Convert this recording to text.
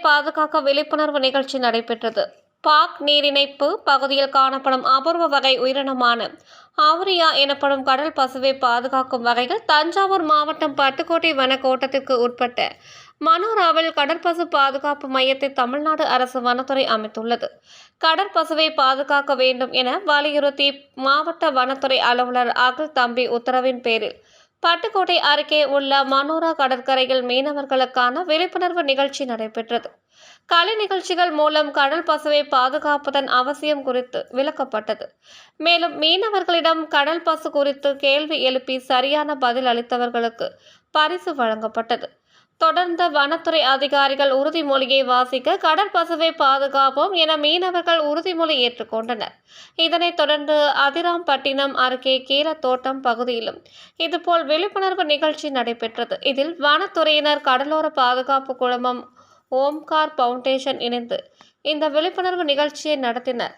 பாதுகாக்க விழிப்புணர்வு நிகழ்ச்சி நடைபெற்றது. பாக் நீரிணைப்பு பகுதியில் காணப்படும் அபூர்வ வகை உயிரினமான ஆவுரியா எனப்படும் கடல் பசுவை பாதுகாக்கும் வகையில் தஞ்சாவூர் மாவட்டம் பட்டுக்கோட்டை வனக்கோட்டத்திற்கு உட்பட்ட மனோராவில் கடற்பசு பாதுகாப்பு மையத்தை தமிழ்நாடு அரசு வனத்துறை அமைத்துள்ளது. கடற்பசுவை பாதுகாக்க வேண்டும் என வலியுறுத்தி மாவட்ட வனத்துறை அலுவலர் அகல் தம்பி உத்தரவின் பேரில் பட்டுக்கோட்டை அருகே உள்ள மனோரா கடற்கரையில் மீனவர்களுக்கான விழிப்புணர்வு நிகழ்ச்சி நடைபெற்றது. கலை நிகழ்ச்சிகள் மூலம் கடல் பசுவை பாதுகாப்பதன் அவசியம் குறித்து விளக்கப்பட்டது. மேலும் மீனவர்களிடம் கடல் பசு குறித்து கேள்வி எழுப்பி சரியான பதில் அளித்தவர்களுக்கு பரிசு வழங்கப்பட்டது. தொடர்ந்து வனத்துறை அதிகாரிகள் உறுதிமொழியை வாசிக்க கடற்பசுவை பாதுகாப்போம் என மீனவர்கள் உறுதிமொழி ஏற்றுக்கொண்டனர். இதனைத் தொடர்ந்து அதிராம்பட்டினம் அருகே கீரத்தோட்டம் பகுதியிலும் இதுபோல் விழிப்புணர்வு நிகழ்ச்சி நடைபெற்றது. இதில் வனத்துறையினர், கடலோர பாதுகாப்பு குழுமம், ஓம்கார் பவுண்டேஷன் இணைந்து இந்த விழிப்புணர்வு நிகழ்ச்சியை நடத்தினர்.